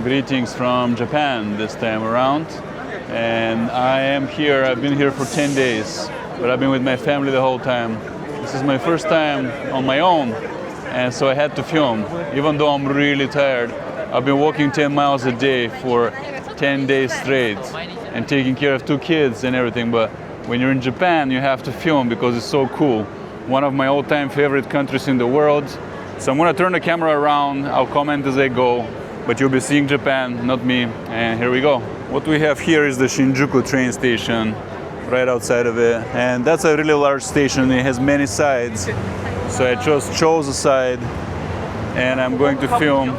Greetings from Japan this time around. And I am here, I've been here for 10 days, but I've been with my family the whole time. This is my first time on my own, and so I had to film. Even though I'm really tired, I've been walking 10 miles a day for 10 days straight and taking care of 2 kids and everything, but when you're in Japan, you have to film because it's so cool. One of my all-time favorite countries in the world. So I'm gonna turn the camera around, I'll comment as I go, but you'll be seeing Japan, not me, and here we go. What we have here is the Shinjuku train station, right outside of it, and that's a really large station. It has many sides, so I just chose a side, and I'm going to film.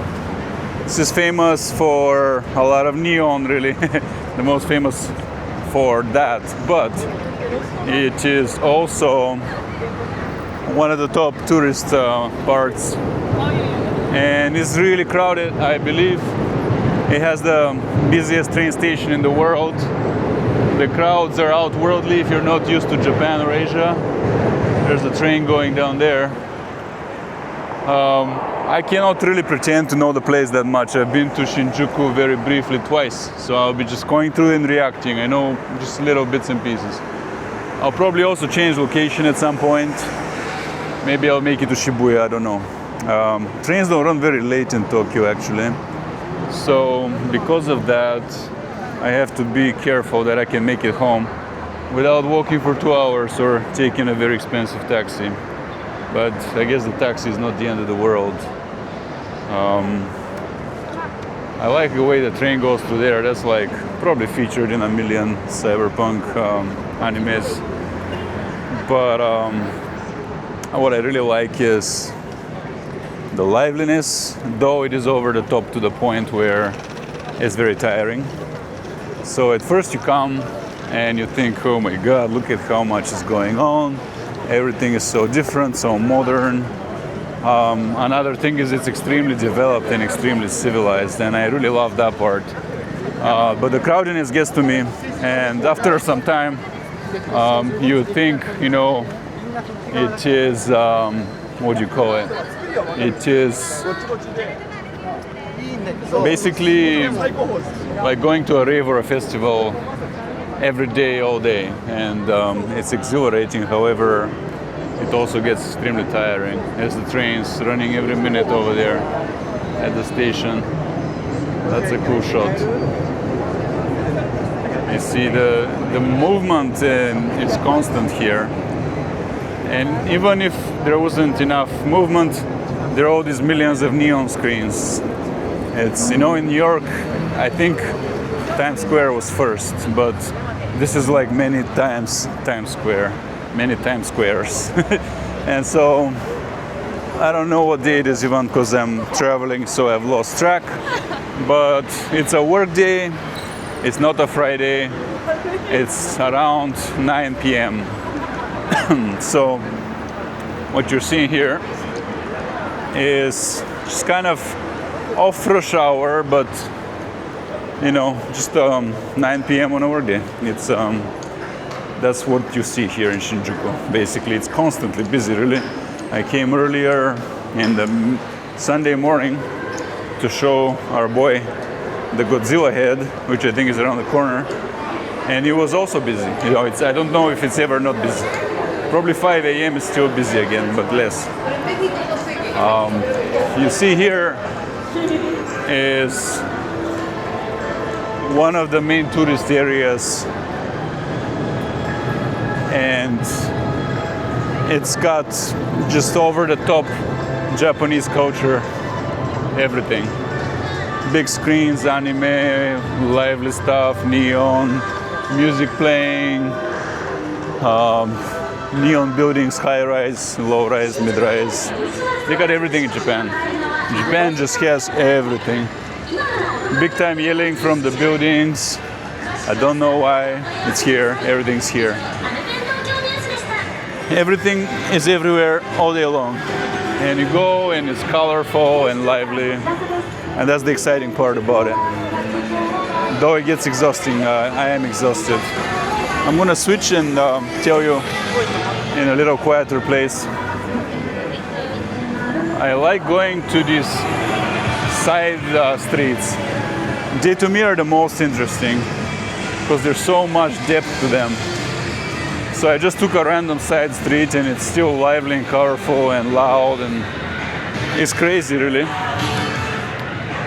This is famous for a lot of neon, really, the most famous for that, but it is also one of the top tourist parts, and it's really crowded. I believe it has the busiest train station in the world. The crowds are outworldly if you're not used to Japan or Asia. There's a train going down there. I cannot really pretend to know the place that much. I've been to Shinjuku very briefly twice, so I'll be just going through and reacting. I know just little bits and pieces. I'll probably also change location at some point. Maybe I'll make it to Shibuya, I don't know. Trains don't run very late in Tokyo, actually. So because of that, I have to be careful that I can make it home without walking for 2 hours or taking a very expensive taxi. But I guess the taxi is not the end of the world. I like the way the train goes through there. That's like probably featured in a million cyberpunk animes. But what I really like is the liveliness, though it is over the top to the point where it's very tiring. So at first you come and you think, oh my God, look at how much is going on. Everything is so different, so modern. Another thing is it's extremely developed and extremely civilized, and I really love that part. But the crowdiness gets to me, and after some time, you think, you know, it is, what do you call it? It is basically like going to a rave or a festival every day, all day, and it's exhilarating. However, it also gets extremely tiring as the train's running every minute over there at the station. That's a cool shot. You see the movement is constant here, and even if there wasn't enough movement, there are all these millions of neon screens. It's, you know, in New York, I think Times Square was first, but this is like many times Times Square, many Times Squares. And so I don't know what day it is even because I'm traveling, so I've lost track. But it's a work day, it's not a Friday, it's around 9 p.m. So what you're seeing here is just kind of off rush hour, but you know, just 9 p.m. on a work day. It's that's what you see here in Shinjuku. Basically, it's constantly busy, really. I came earlier in the Sunday morning to show our boy the Godzilla head, which I think is around the corner, and it was also busy. You know, I don't know if it's ever not busy. Probably 5 a.m. is still busy again, but less. You see here is one of the main tourist areas, and it's got just over the top Japanese culture, everything. Big screens, anime, lively stuff, neon, music playing, neon buildings, high-rise, low-rise, mid-rise. They got everything in Japan. Japan just has everything. Big time yelling from the buildings. I don't know why. It's here. Everything's here. Everything is everywhere all day long. And you go and it's colorful and lively. And that's the exciting part about it. Though it gets exhausting, I am exhausted. I'm gonna switch and tell you in a little quieter place. I like going to these side streets They to me are the most interesting because there's so much depth to them. So I just took a random side street and it's still lively and colorful and loud and it's crazy really.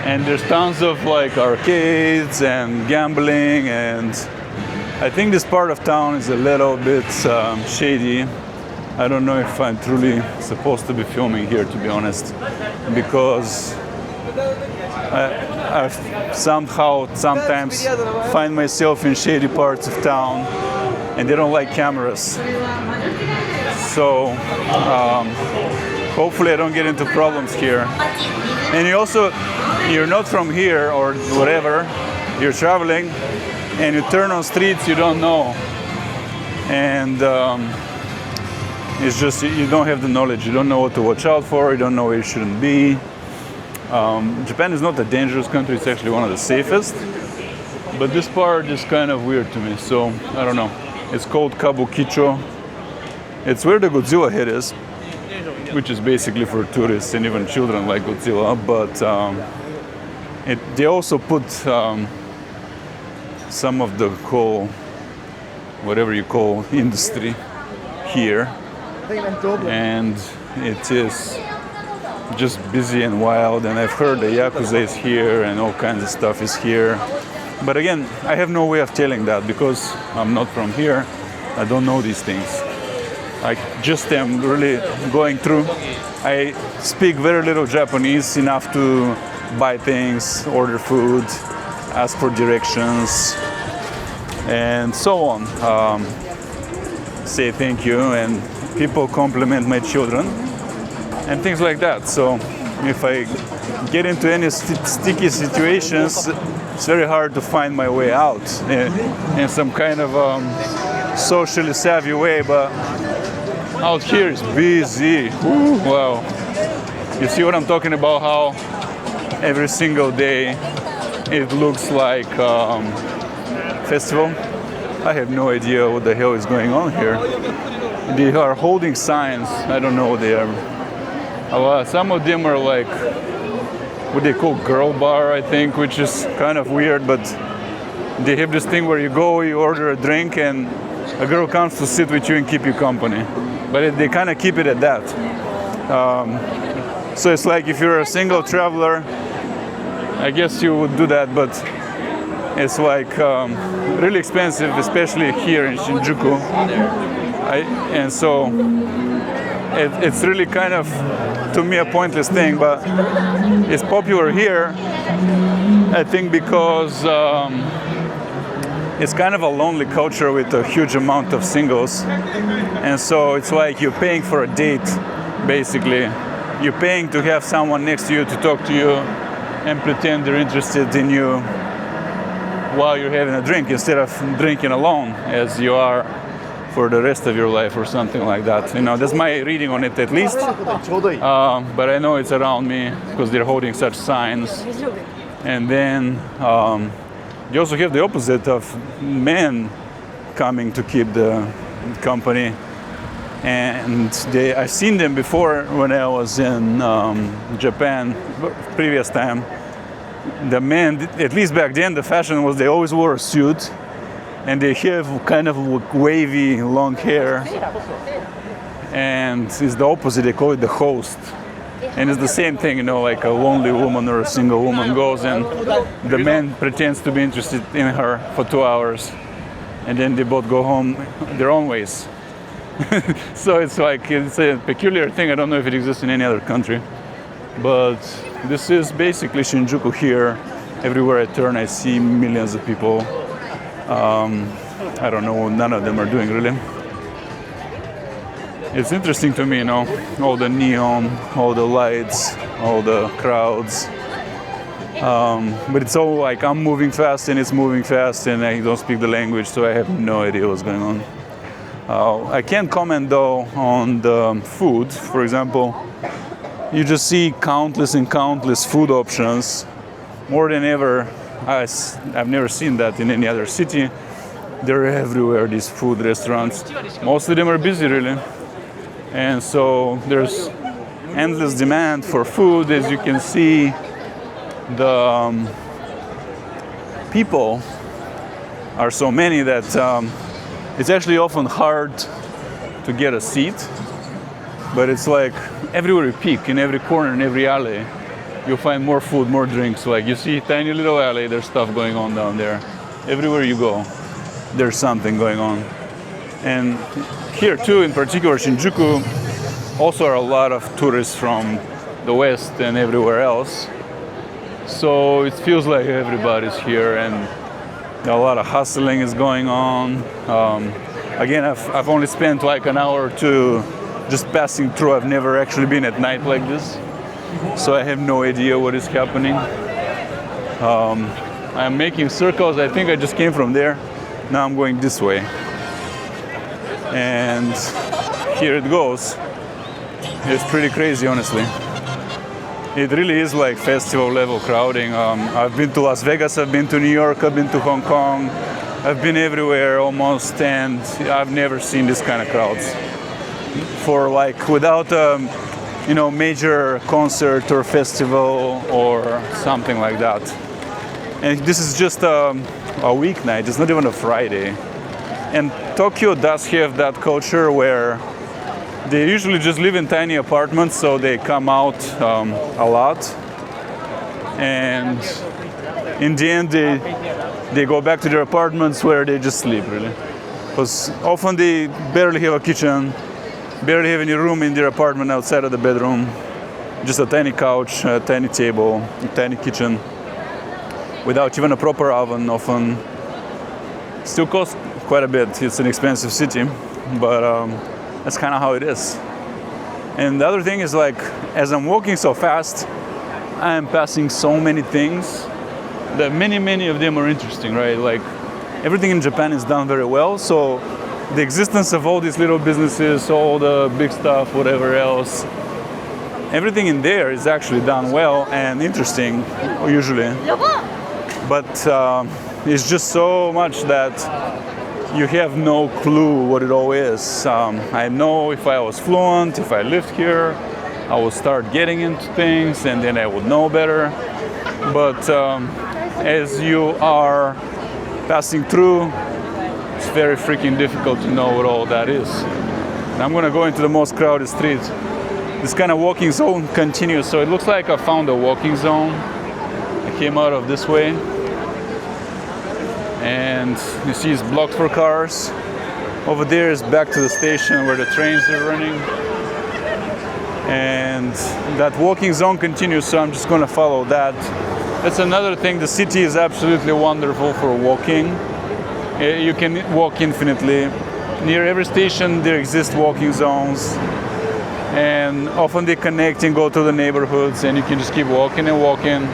And there's tons of like arcades and gambling, and I think this part of town is a little bit shady. I don't know if I'm truly supposed to be filming here, to be honest, because I somehow sometimes find myself in shady parts of town and they don't like cameras. So hopefully I don't get into problems here. And you're not from here or whatever, you're traveling and you turn on streets you don't know. And it's just, you don't have the knowledge, you don't know what to watch out for, you don't know where you shouldn't be. Japan is not a dangerous country, it's actually one of the safest. But this part is kind of weird to me, so I don't know. It's called Kabukicho. It's where the Godzilla head is, which is basically for tourists and even children like Godzilla. But they also put some of the whole, whatever you call, industry here. And it is just busy and wild, and I've heard the Yakuza is here and all kinds of stuff is here. But again, I have no way of telling that because I'm not from here. I don't know these things. I just am really going through. I speak very little Japanese, enough to buy things, order food, ask for directions, and so on. Say thank you, and people compliment my children and things like that. So if I get into any sticky situations, it's very hard to find my way out in some kind of socially savvy way. But out here is busy. Ooh, wow. You see what I'm talking about? How every single day it looks like festival. I have no idea what the hell is going on here. They are holding signs. I don't know what they are. Some of them are like what they call girl bar, I think, which is kind of weird, but they have this thing where you go, you order a drink, and a girl comes to sit with you and keep you company. But they kind of keep it at that. So it's like if you're a single traveler, I guess you would do that, but it's like really expensive, especially here in Shinjuku. And so it's really kind of, to me, a pointless thing, but it's popular here, I think, because it's kind of a lonely culture with a huge amount of singles. And so it's like you're paying for a date, basically. You're paying to have someone next to you to talk to you and pretend they're interested in you while you're having a drink, instead of drinking alone as you are for the rest of your life or something like that. You know, that's my reading on it at least. But I know it's around me because they're holding such signs. And then you also have the opposite of men coming to keep the company. And I've seen them before when I was in Japan, previous time. The men, at least back then, the fashion was they always wore a suit. And they have kind of wavy, long hair. And it's the opposite, they call it the host. And it's the same thing, you know, like a lonely woman or a single woman goes and the man pretends to be interested in her for 2 hours. And then they both go home their own ways. So it's like, it's a peculiar thing. I don't know if it exists in any other country. But this is basically Shinjuku here. Everywhere I turn, I see millions of people. I don't know what none of them are doing really. It's interesting to me, you know, all the neon, all the lights, all the crowds. But it's all like I'm moving fast and it's moving fast and I don't speak the language, so I have no idea what's going on. I can't comment though on the food. For example, you just see countless and countless food options, more than ever. I've never seen that in any other city. They're everywhere, these food restaurants. Most of them are busy, really. And so there's endless demand for food. As you can see, the people are so many that it's actually often hard to get a seat. But it's like everywhere you peek, in every corner, in every alley, you'll find more food, more drinks. Like you see tiny little alley, there's stuff going on down there. Everywhere you go, there's something going on. And here too, in particular, Shinjuku, also are a lot of tourists from the West and everywhere else. So it feels like everybody's here and a lot of hustling is going on. Again, I've only spent like an hour or two just passing through. I've never actually been at night like this, so I have no idea what is happening. I'm making circles. I think I just came from there. Now I'm going this way. And here it goes. It's pretty crazy, honestly. It really is like festival level crowding. I've been to Las Vegas, I've been to New York, I've been to Hong Kong. I've been everywhere almost, and I've never seen this kind of crowds. For like without major concert or festival or something like that. And this is just a weeknight, it's not even a Friday. And Tokyo does have that culture where they usually just live in tiny apartments, so they come out a lot. And in the end, they go back to their apartments where they just sleep, really. Because often they barely have a kitchen, barely have any room in their apartment outside of the bedroom. Just a tiny couch, a tiny table, a tiny kitchen, without even a proper oven often. Still costs quite a bit. It's an expensive city, but that's kind of how it is. And the other thing is, like, as I'm walking so fast, I am passing so many things that many of them are interesting, right? Like, everything in Japan is done very well, so the existence of all these little businesses, all the big stuff, whatever else, everything in there is actually done well and interesting, usually. But it's just so much that you have no clue what it all is. I know if I was fluent, if I lived here, I would start getting into things and then I would know better. But as you are passing through, it's very freaking difficult to know what all that is. And I'm gonna go into the most crowded street. This kind of walking zone continues, so it looks like I found a walking zone. I came out of this way. And you see it's blocked for cars. Over there is back to the station where the trains are running. And that walking zone continues, so I'm just gonna follow that. That's another thing, the city is absolutely wonderful for walking. You can walk infinitely. Near every station there exist walking zones. And often they connect and go to the neighborhoods and you can just keep walking and walking.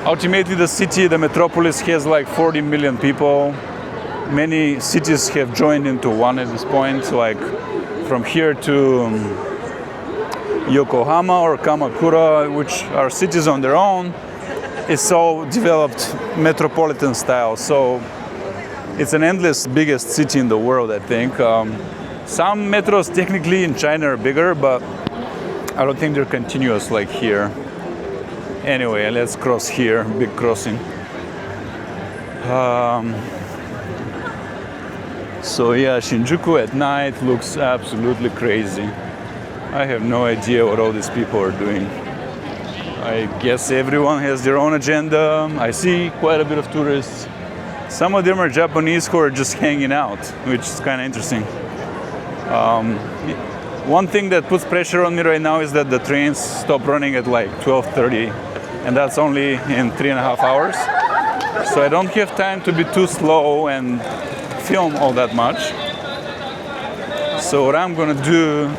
Ultimately the city, the metropolis, has like 40 million people. Many cities have joined into one at this point, like from here to Yokohama or Kamakura, which are cities on their own. It's all developed metropolitan style, so it's an endless biggest city in the world, I think. Some metros technically in China are bigger, but I don't think they're continuous like here. Anyway, let's cross here, big crossing. So yeah, Shinjuku at night looks absolutely crazy. I have no idea what all these people are doing. I guess everyone has their own agenda. I see quite a bit of tourists. Some of them are Japanese who are just hanging out, which is kind of interesting. One thing that puts pressure on me right now is that the trains stop running at like 12:30, and that's only in 3.5 hours. So I don't have time to be too slow and film all that much. So what I'm gonna do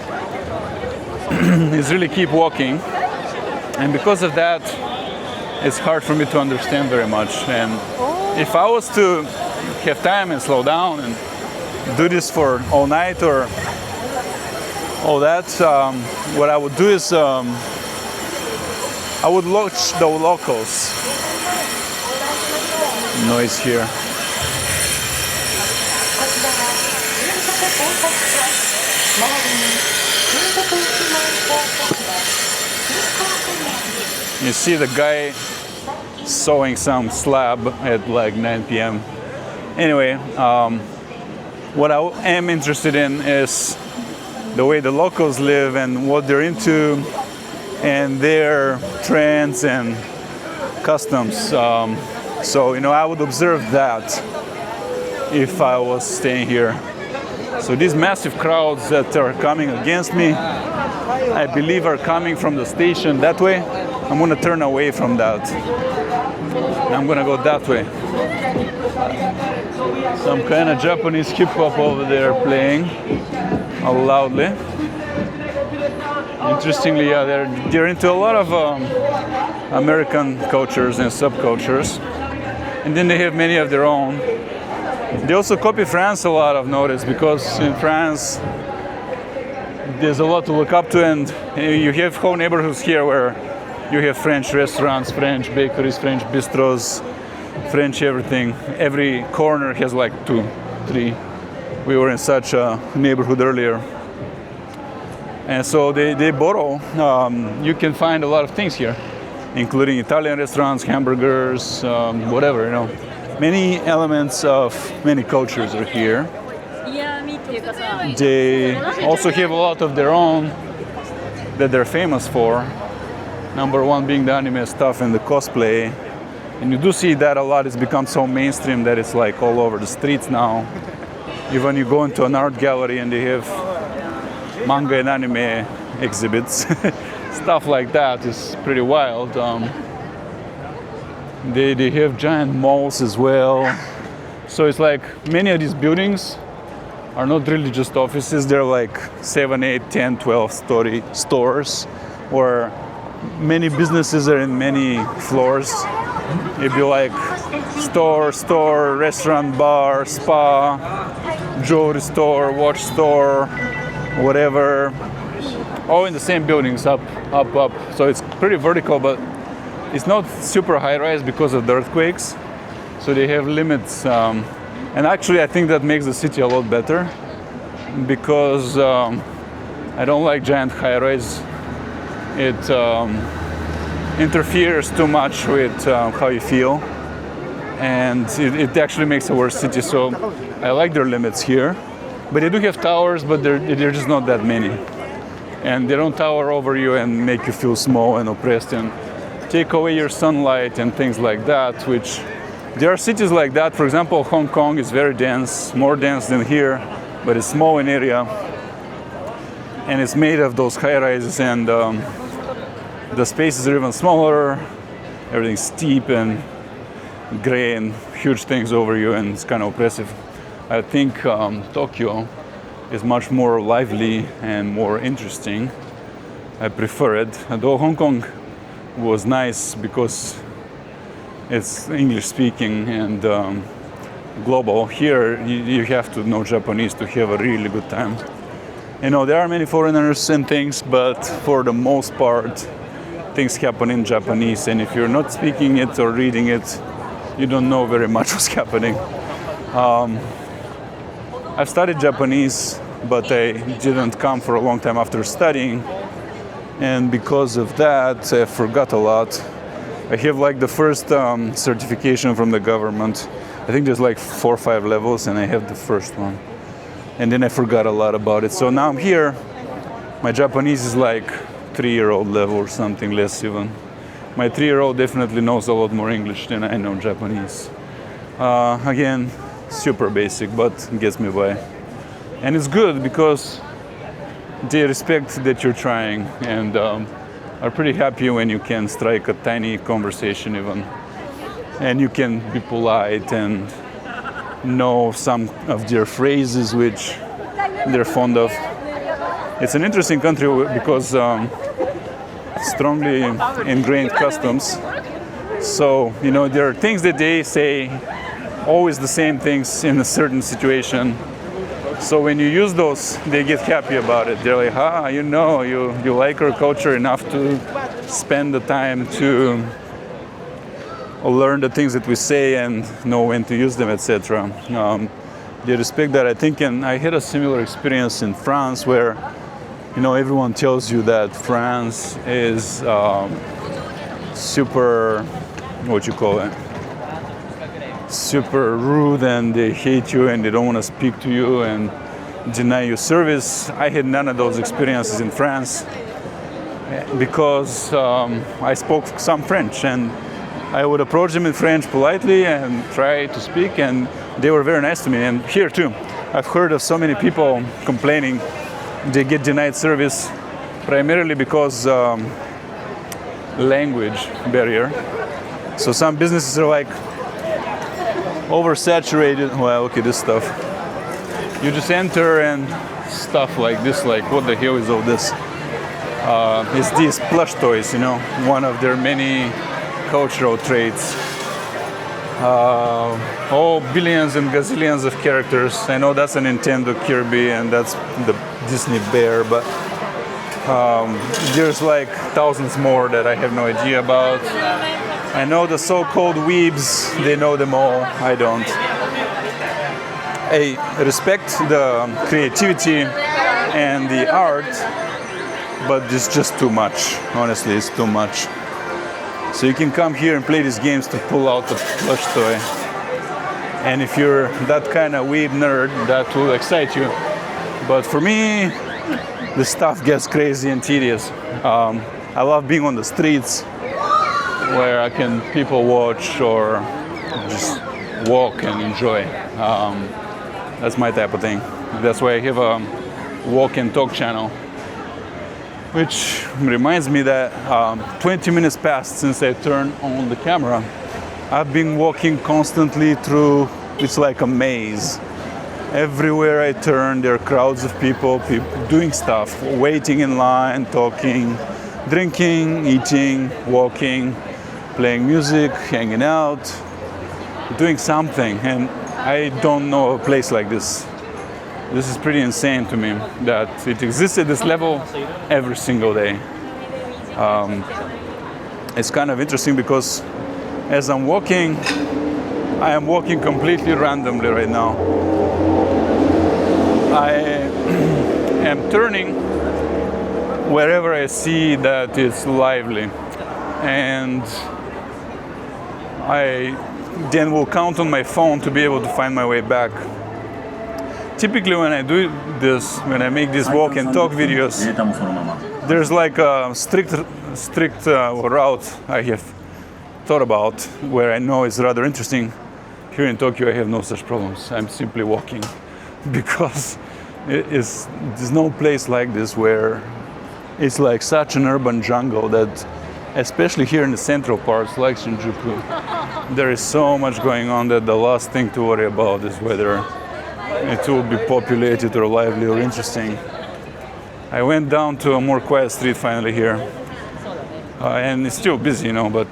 is really keep walking. And because of that, it's hard for me to understand very much. And if I was to have time and slow down and do this for all night or all that, what I would do is I would watch the locals. Noise here. You see the guy sewing some slab at like 9 p.m. Anyway, what I am interested in is the way the locals live and what they're into and their trends and customs. So, I would observe that if I was staying here. So these massive crowds that are coming against me, I believe are coming from the station that way. I'm gonna turn away from that. I'm gonna go that way. Some kind of Japanese hip hop over there playing loudly. Interestingly, yeah, they're into a lot of American cultures and subcultures, and then they have many of their own. They also copy France a lot, I've noticed, because in France there's a lot to look up to, and you have whole neighborhoods here where you have French restaurants, French bakeries, French bistros, French everything. Every corner has like 2, 3. We were in such a neighborhood earlier. And so they borrow. You can find a lot of things here, including Italian restaurants, hamburgers, whatever, Many elements of many cultures are here. They also have a lot of their own that they're famous for. Number one being the anime stuff and the cosplay. And you do see that a lot. It's become so mainstream that it's like all over the streets now. Even you go into an art gallery and they have manga and anime exhibits. Stuff like that is pretty wild. They have giant malls as well. So it's like many of these buildings are not really just offices. They're like 7, 8, 10, 12-story stores where many businesses are in many floors. It'd be like store, restaurant, bar, spa, jewelry store, watch store, whatever. All in the same buildings, up. So it's pretty vertical, but it's not super high-rise because of the earthquakes. So they have limits. And actually, I think that makes the city a lot better because I don't like giant high-rise. It interferes too much with how you feel, and it actually makes a worse city. So I like their limits here, but they do have towers, but they're just not that many, and they don't tower over you and make you feel small and oppressed and take away your sunlight and things like that. Which there are cities like that. For example, Hong Kong is very dense, more dense than here, but it's small in area, and it's made of those high rises, and the spaces are even smaller. Everything's steep and gray and huge things over you, and it's kind of oppressive. I think Tokyo is much more lively and more interesting. I prefer it. Though Hong Kong was nice because it's English speaking and global. Here you have to know Japanese to have a really good time. There are many foreigners and things, but for the most part things happen in Japanese, and if you're not speaking it or reading it, you don't know very much what's happening. I've studied Japanese, but I didn't come for a long time after studying, and because of that, I forgot a lot. I have like the first certification from the government. I think there's like 4 or 5 levels, and I have the first one. And then I forgot a lot about it. So now I'm here. My Japanese is like 3-year-old level or something, less even. My 3-year-old definitely knows a lot more English than I know Japanese. Again, super basic, but gets me by. And it's good because they respect that you're trying and are pretty happy when you can strike a tiny conversation even. And you can be polite and know some of their phrases which they're fond of. It's an interesting country because strongly ingrained customs. So, there are things that they say, always the same things in a certain situation. So when you use those, they get happy about it. They're like, you like our culture enough to spend the time to learn the things that we say and know when to use them, etc. They respect that, I think, and I had a similar experience in France where everyone tells you that France is super what you call it, super rude, and they hate you and they don't want to speak to you and deny you service. I had none of those experiences in France because I spoke some French, and I would approach them in French politely and try to speak, and they were very nice to me. And here too, I've heard of so many people complaining they get denied service primarily because language barrier. So some businesses are like oversaturated. Well, look at this stuff. You just enter and stuff like this, like what the hell is all this? It's these plush toys, you know, one of their many cultural traits. All billions and gazillions of characters. I know that's a Nintendo Kirby and that's the Disney Bear, but there's like thousands more that I have no idea about. I know the so-called weebs, they know them all, I don't. I respect the creativity and the art, but it's just too much. Honestly, it's too much. So you can come here and play these games to pull out the plush toy. And if you're that kind of weeb nerd, that will excite you. But for me, the stuff gets crazy and tedious. I love being on the streets where I can people watch or just walk and enjoy. That's my type of thing. That's why I have a walk and talk channel. Which reminds me that 20 minutes passed since I turned on the camera. I've been walking constantly through, it's like a maze. Everywhere I turn, there are crowds of people doing stuff, waiting in line, talking, drinking, eating, walking, playing music, hanging out, doing something. And I don't know a place like this. This is pretty insane to me that it exists at this level every single day. It's kind of interesting because as I'm walking, I am walking completely randomly right now. I am turning wherever I see that it's lively, and I then will count on my phone to be able to find my way back. Typically when I do this, when I make these walk and talk videos, there's like a strict route I have thought about where I know it's rather interesting. Here in Tokyo I have no such problems. I'm simply walking because there's no place like this where it's like such an urban jungle that, especially here in the central parts like Shinjuku, there is so much going on that the last thing to worry about is whether it will be populated or lively or interesting. I went down to a more quiet street finally here, and it's still busy, you know, but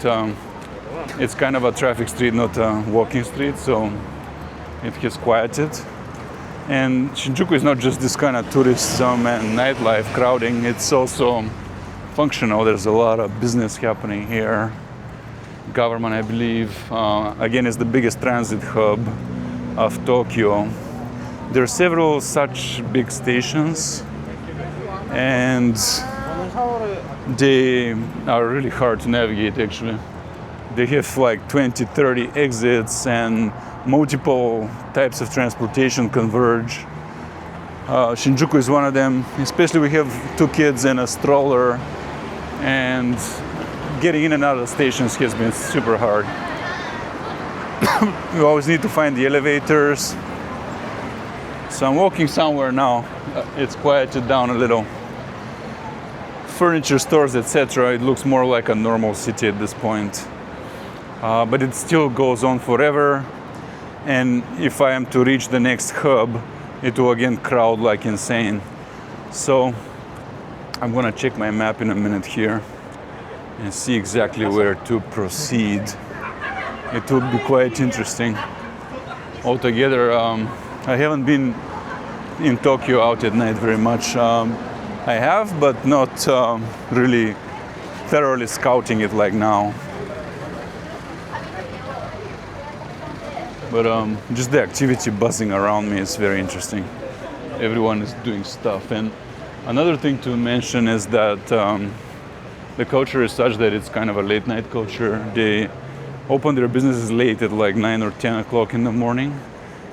it's kind of a traffic street, not a walking street, so it has quieted. And Shinjuku is not just this kind of tourism and nightlife crowding, it's also functional. There's a lot of business happening here. Government, I believe, again, is the biggest transit hub of Tokyo. There are several such big stations, and they are really hard to navigate actually. They have like 20, 30 exits and multiple types of transportation converge. Shinjuku is one of them, especially we have 2 kids and a stroller, and getting in and out of the stations has been super hard. You always need to find the elevators. So I'm walking somewhere now. It's quieted down a little. Furniture stores, etc. It looks more like a normal city at this point. But it still goes on forever. And if I am to reach the next hub, it will again crowd like insane. So I'm gonna check my map in a minute here and see exactly where to proceed. It will be quite interesting. Altogether, I haven't been in Tokyo out at night very much. I have, but not really thoroughly scouting it like now. But just the activity buzzing around me is very interesting. Everyone is doing stuff. And another thing to mention is that the culture is such that it's kind of a late night culture. They open their businesses late at like 9 or 10 o'clock in the morning,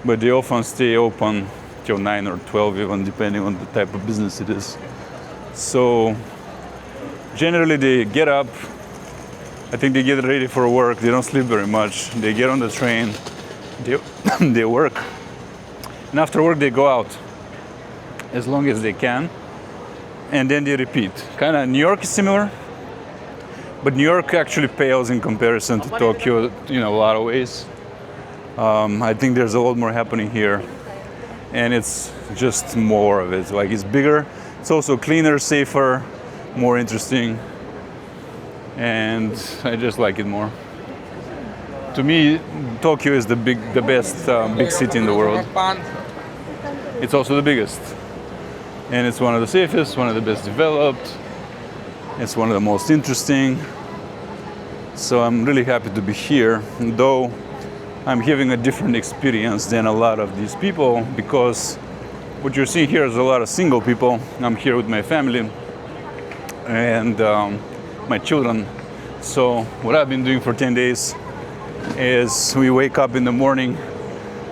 but they often stay open till 9 or 12 even, depending on the type of business it is. So generally they get up, I think they get ready for work, they don't sleep very much, they get on the train, they work, and after work they go out as long as they can, and then they repeat. Kind of New York is similar, but New York actually pales in comparison to Tokyo in a lot of ways. I think there's a lot more happening here, and it's just more of it. Like, it's bigger, it's also cleaner, safer, more interesting, and I just like it more. To me, Tokyo is the best big city in the world. It's also the biggest, and it's one of the safest, one of the best developed. It's one of the most interesting. So I'm really happy to be here, though I'm having a different experience than a lot of these people, because what you're seeing here is a lot of single people. I'm here with my family and my children. So what I've been doing for 10 days is we wake up in the morning,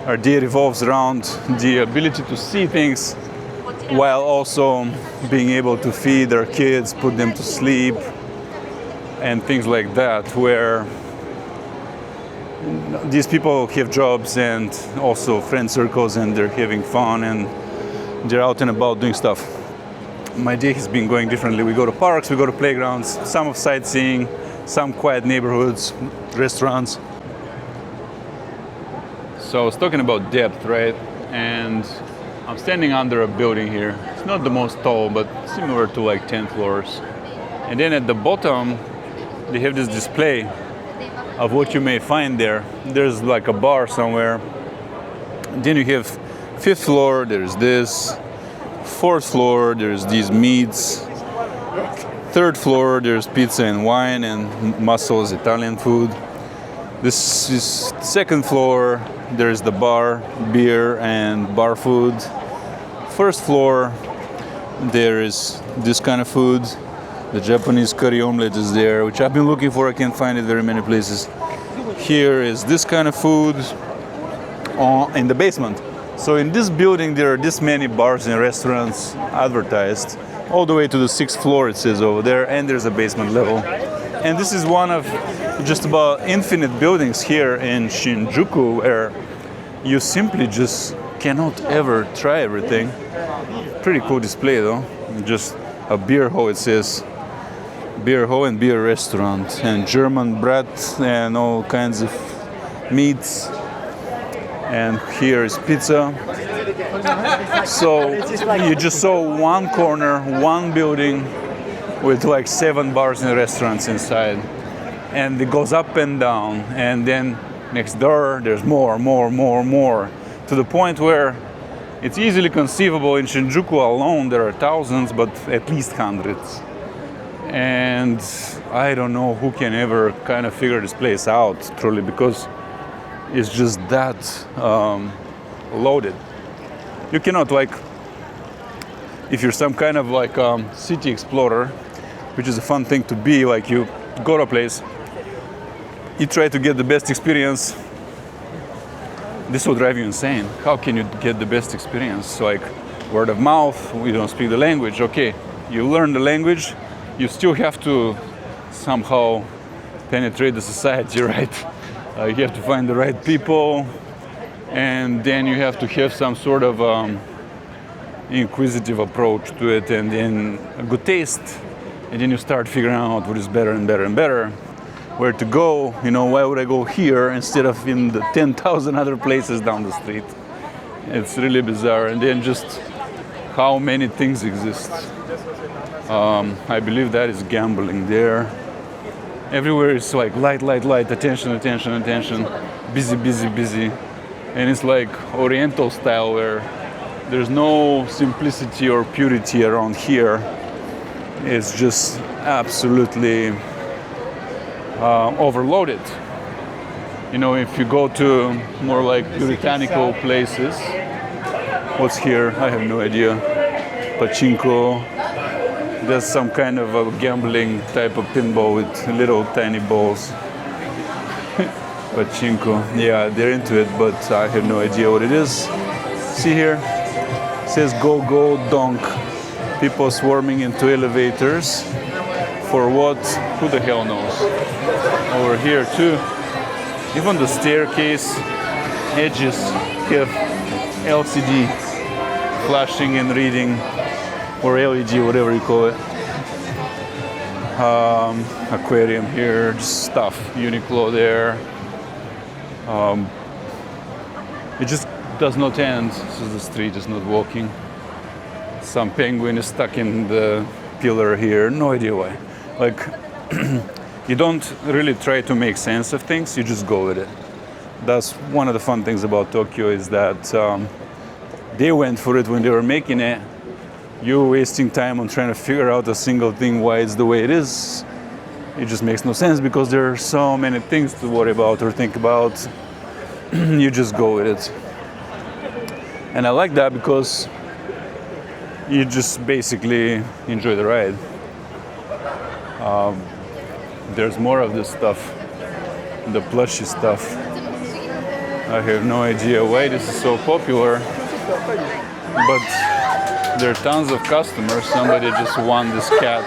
our day revolves around the ability to see things while also being able to feed our kids, put them to sleep, and things like that, where these people have jobs and also friend circles, and they're having fun and they're out and about doing stuff. My day has been going differently. We go to parks, we go to playgrounds, some of sightseeing, some quiet neighborhoods, restaurants. So I was talking about depth, right? And I'm standing under a building here. It's not the most tall, but similar to like 10 floors. And then at the bottom, they have this display of what you may find there. There's like a bar somewhere. And then you have 5th floor, there's this. 4th floor, there's these meats. 3rd floor, there's pizza and wine and mussels, Italian food. This is 2nd floor, there's the bar, beer and bar food. 1st floor, there is this kind of food. The Japanese curry omelet is there, which I've been looking for. I can't find it very many places. Here is this kind of food in the basement. So in this building, there are this many bars and restaurants advertised, all the way to the 6th floor, it says over there, and there's a basement level. And this is one of just about infinite buildings here in Shinjuku, where you simply just cannot ever try everything. Pretty cool display though. Just a beer hall, it says. Beer hall and beer restaurant, and German bread and all kinds of meats. And here is pizza. So you just saw one corner, one building with like 7 bars and restaurants inside. And it goes up and down. And then next door, there's more, to the point where it's easily conceivable in Shinjuku alone, there are thousands, but at least hundreds. And I don't know who can ever kind of figure this place out, truly, because it's just that loaded. You cannot, like, if you're some kind of like city explorer, which is a fun thing to be, like you go to a place, you try to get the best experience, this will drive you insane. How can you get the best experience? Like, word of mouth, we don't speak the language, okay, you learn the language, you still have to somehow penetrate the society, right? You have to find the right people, and then you have to have some sort of inquisitive approach to it, and then a good taste, and then you start figuring out what is better and better and better, where to go, you know, why would I go here instead of in the 10,000 other places down the street? It's really bizarre. And then just how many things exist. I believe that is gambling there. Everywhere is like light, attention, busy. And it's like Oriental style, where there's no simplicity or purity around here. It's just absolutely overloaded. You know, if you go to more like puritanical places, what's here? I have no idea. Pachinko. There's some kind of a gambling type of pinball with little tiny balls. Pachinko. Yeah, they're into it, but I have no idea what it is. See here, it says go, go, donk. People swarming into elevators. For what? Who the hell knows? Over here too. Even the staircase edges have LCD flashing and reading, or LED, whatever you call it. Aquarium here, just stuff. Uniqlo there. It just does not end. So the street is not walking. Some penguin is stuck in the pillar here. No idea why. Like, you don't really try to make sense of things. You just go with it. That's one of the fun things about Tokyo, is that they went for it when they were making it. You're wasting time on trying to figure out a single thing why it's the way it is. It just makes no sense because there are so many things to worry about or think about. You just go with it. And I like that because you just basically enjoy the ride. There's more of this stuff, the plushy stuff. I have no idea why this is so popular, but there are tons of customers. Somebody just won this cat.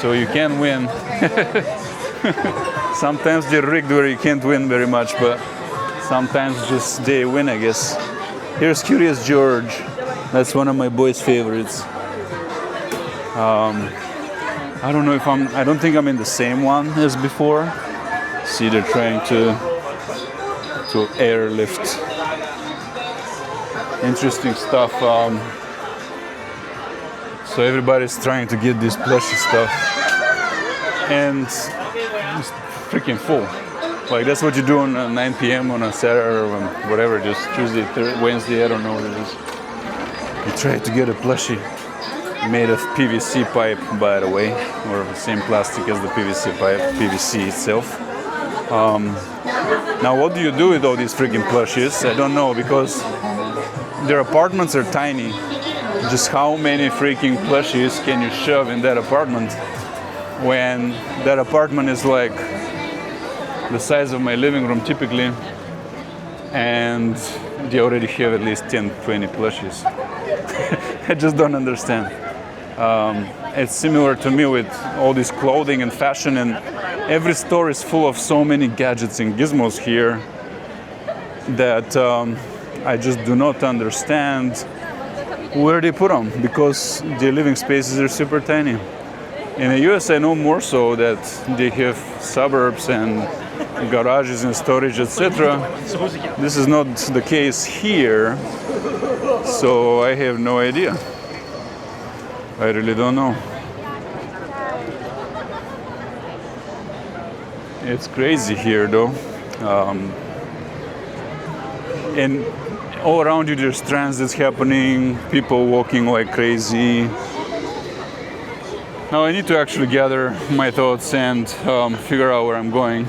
So you can win. Sometimes they're rigged where you can't win very much, but sometimes just they win, I guess. Here's Curious George. That's one of my boys' favorites. I don't know if I don't think I'm in the same one as before. See, they're trying to airlift. Interesting stuff. So everybody's trying to get this plushy stuff, and it's freaking full. Like, that's what you do on 9 p.m. on a Saturday or whatever, just Tuesday, Wednesday, I don't know what it is. You try to get a plushie made of PVC pipe, by the way, or the same plastic as the PVC pipe, PVC itself. Now, what do you do with all these freaking plushies? I don't know, because their apartments are tiny. Just how many freaking plushies can you shove in that apartment when that apartment is like the size of my living room typically, and they already have at least 10, 20 plushies. I just don't understand. It's similar to me with all this clothing and fashion, and every store is full of so many gadgets and gizmos here that I just do not understand where they put them, because the living spaces are super tiny. In the US, I know more so that they have suburbs and garages and storage, etc. This is not the case here, so I have no idea. I really don't know. It's crazy here, though. And all around you, there's transits happening, people walking like crazy. Now I need to actually gather my thoughts and figure out where I'm going.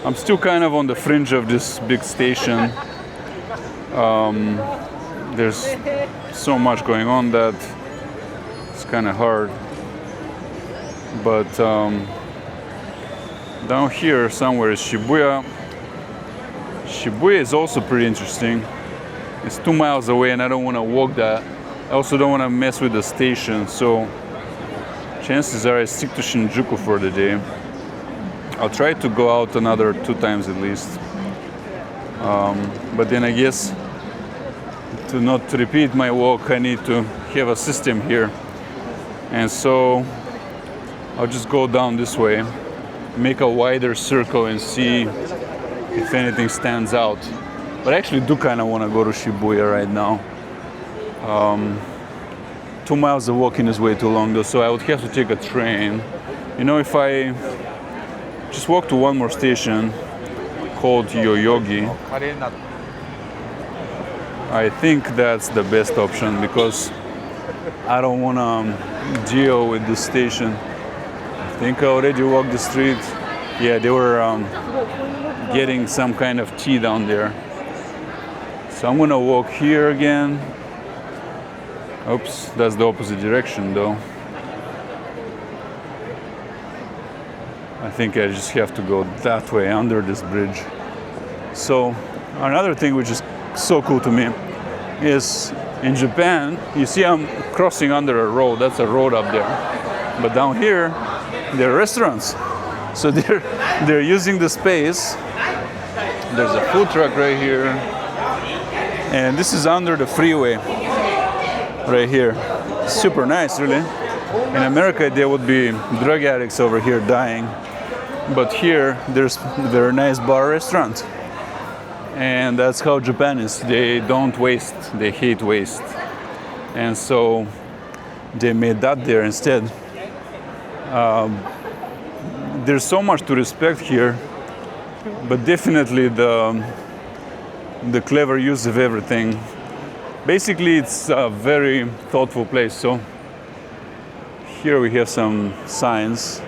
I'm still kind of on the fringe of this big station. There's so much going on that it's kind of hard. But down here somewhere is Shibuya. Shibuya is also pretty interesting. It's 2 miles away and I don't want to walk that. I also don't want to mess with the station, so chances are I stick to Shinjuku for the day. I'll try to go out another 2 times at least. But then I guess to not repeat my walk, I need to have a system here. And so I'll just go down this way, make a wider circle and see if anything stands out. But I actually do kind of want to go to Shibuya right now. 2 miles of walking is way too long though, so I would have to take a train. You know, if I just walk to one more station called Yoyogi, I think that's the best option, because I don't want to deal with this station. I think I already walked the street. Yeah, they were getting some kind of tea down there. So I'm gonna walk here again. Oops, that's the opposite direction though. I think I just have to go that way under this bridge. So another thing which is so cool to me is in Japan, you see I'm crossing under a road, that's a road up there. But down here, there are restaurants. So they're using the space. There's a food truck right here. And this is under the freeway right here. Super nice, really. In America, there would be drug addicts over here dying. But here, there's a very nice bar restaurant. And that's how Japan is. They don't waste, they hate waste. And so they made that there instead. There's so much to respect here, but definitely the clever use of everything. Basically, it's a very thoughtful place. So here we have some signs,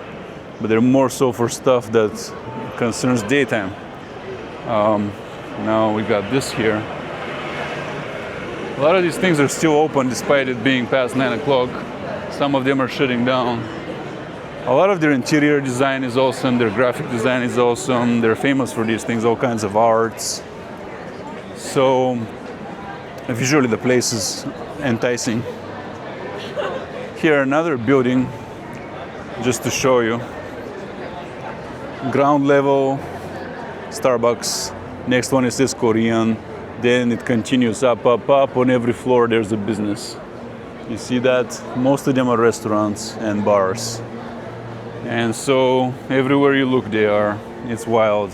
but they're more so for stuff that concerns daytime. Now we got this here. A lot of these things are still open despite it being past 9 o'clock. Some of them are shutting down. A lot of their interior design is awesome, their graphic design is awesome. They're famous for these things, all kinds of arts. So visually the place is enticing. Here another building, just to show you. Ground level, Starbucks. Next one is this Korean. Then it continues up, up, up. On every floor there's a business. You see that? Most of them are restaurants and bars. And so everywhere you look they are. It's wild.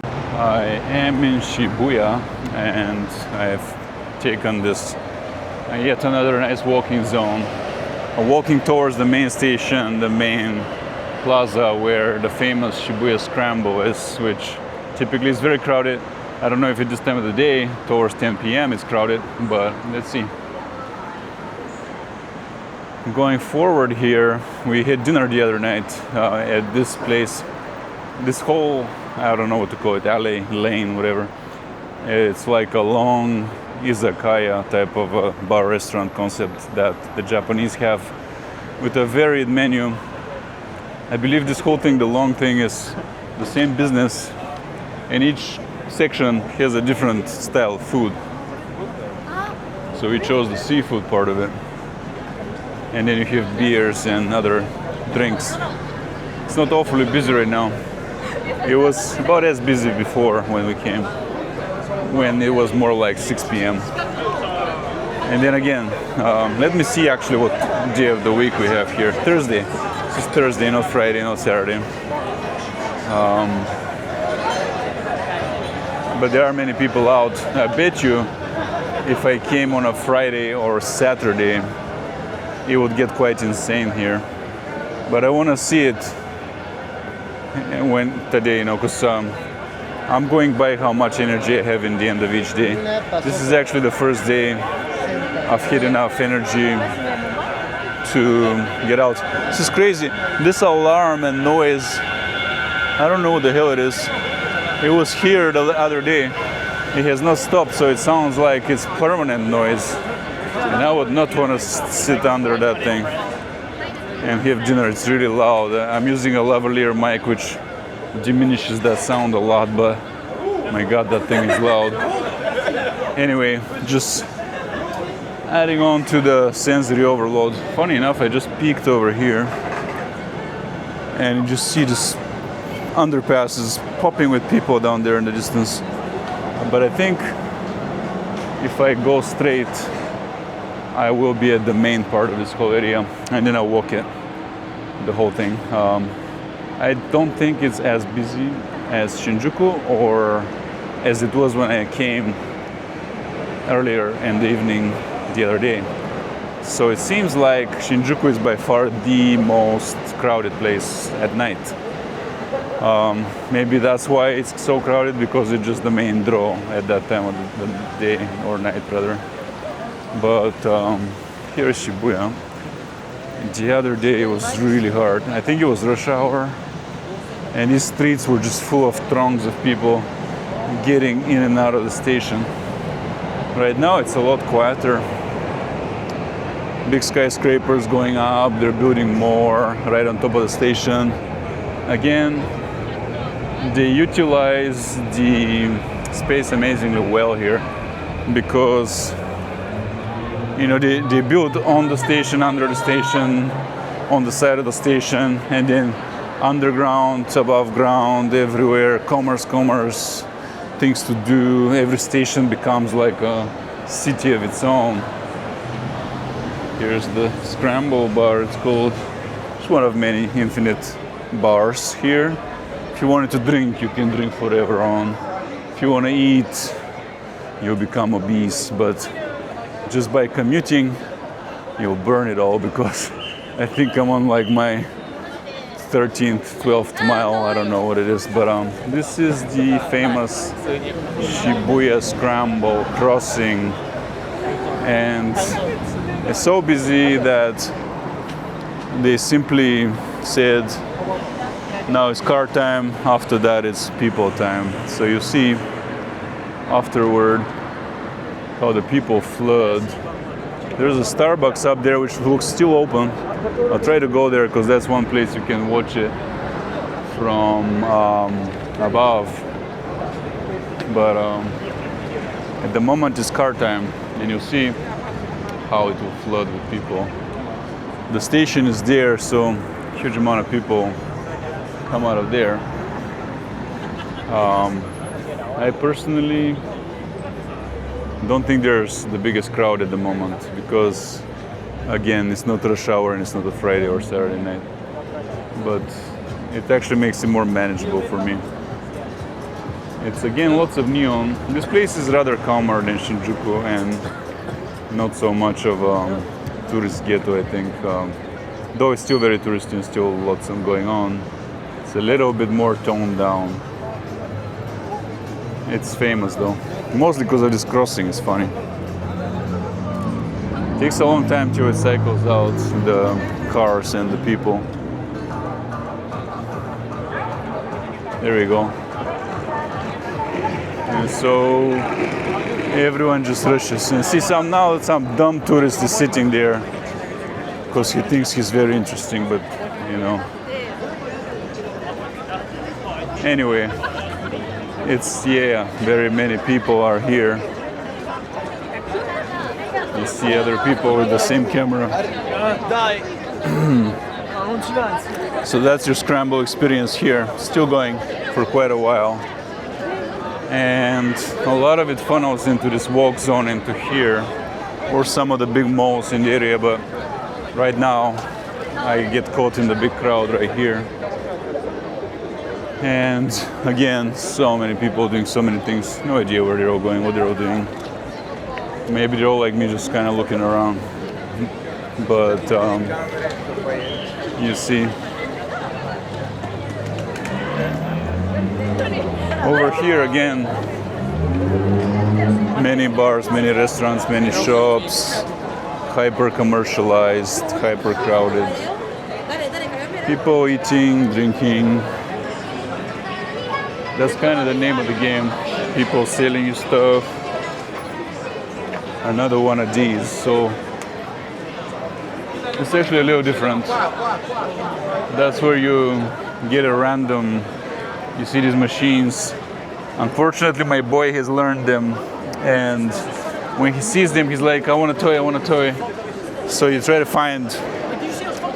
I am in Shibuya and I've taken this yet another nice walking zone. I'm walking towards the main station, the main plaza where the famous Shibuya Scramble is, which typically is very crowded. I don't know if at this time of the day, towards 10 p.m. it's crowded, but let's see. Going forward here, we had dinner the other night at this place. This whole, I don't know what to call it, alley, lane, whatever. It's like a long izakaya type of a bar restaurant concept that the Japanese have with a varied menu. I believe this whole thing, the long thing, is the same business, and each section has a different style of food. So we chose the seafood part of it. And then you have beers and other drinks. It's not awfully busy right now. It was about as busy before when we came, when it was more like 6 p.m. And then again, let me see actually what day of the week we have here. Thursday. This is Thursday, not Friday, not Saturday. But there are many people out. I bet you if I came on a Friday or Saturday, it would get quite insane here. But I want to see it today, because I'm going by how much energy I have in the end of each day. This is actually the first day I've had enough energy to get out. This is crazy. This alarm and noise, I don't know what the hell it is. It was here the other day. It has not stopped, so it sounds like it's permanent noise. And I would not want to sit under that thing and have dinner. It's really loud. I'm using a lavalier mic, which diminishes that sound a lot, but my God, that thing is loud. Anyway, just adding on to the sensory overload. Funny enough, I just peeked over here and you just see this underpass is popping with people down there in the distance. But I think if I go straight, I will be at the main part of this whole area, and then I'll walk it, the whole thing. I don't think it's as busy as Shinjuku or as it was when I came earlier in the evening the other day. So it seems like Shinjuku is by far the most crowded place at night. Maybe that's why it's so crowded, because it's just the main draw at that time of the day or night rather. But here is Shibuya. The other day it was really hard. I think it was rush hour, and these streets were just full of throngs of people getting in and out of the station. Right now it's a lot quieter. Big skyscrapers going up, they're building more right on top of the station. Again, they utilize the space amazingly well here because they build on the station, under the station, on the side of the station, and then underground, above ground, everywhere, commerce, things to do. Every station becomes like a city of its own. Here's the Scramble bar, it's called. It's one of many infinite bars here. If you wanted to drink, you can drink forever on. If you want to eat, you'll become obese, but just by commuting, you'll burn it all because I think I'm on like my 13th, 12th mile, I don't know what it is, but this is the famous Shibuya Scramble crossing, and it's so busy that they simply said, now it's car time, after that it's people time. So you see afterward how the people flood. There's a Starbucks up there which looks still open. I'll try to go there because that's one place you can watch it from above. But at the moment it's car time, and you'll see how it will flood with people. The station is there, so huge amount of people come out of there. I personally don't think there's the biggest crowd at the moment because, again, it's not rush hour and it's not a Friday or Saturday night. But it actually makes it more manageable for me. It's, again, lots of neon. This place is rather calmer than Shinjuku and not so much of a tourist ghetto, I think. Though it's still very touristy and still lots of going on. It's a little bit more toned down. It's famous though. Mostly because of this crossing, it's funny. It takes a long time till it cycles out the cars and the people. There we go. And so everyone just rushes. And see some dumb tourist is sitting there because he thinks he's very interesting, but Anyway, it's, very many people are here. You see other people with the same camera. So that's your Scramble experience here. Still going for quite a while. And a lot of it funnels into this walk zone into here, or some of the big malls in the area, but right now I get caught in the big crowd right here. And again, so many people doing so many things. No idea where they're all going, what they're all doing. Maybe they're all like me, just kind of looking around. But you see, over here again, many bars, many restaurants, many shops, hyper commercialized, hyper crowded. People eating, drinking. That's kind of the name of the game. People selling you stuff. Another one of these. So it's actually a little different. That's where you get a random, you see these machines. Unfortunately, my boy has learned them. And when he sees them, he's like, I want a toy, I want a toy. So you try to find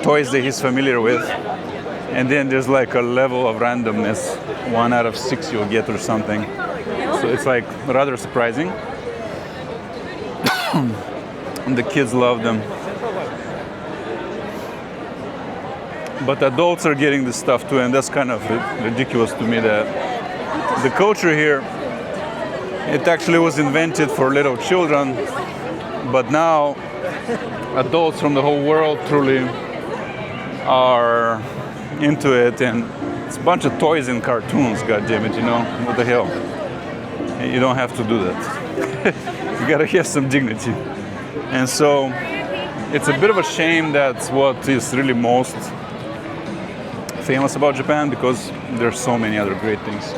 toys that he's familiar with. And then there's like a level of randomness. 1 out of 6 you'll get or something. So it's like rather surprising. And the kids love them. But adults are getting this stuff too, and that's kind of ridiculous to me that the culture here, it actually was invented for little children, but now adults from the whole world truly are into it, and it's a bunch of toys and cartoons, goddammit, what the hell? You don't have to do that. You gotta have some dignity. And so it's a bit of a shame that's what is really most famous about Japan, because there's so many other great things.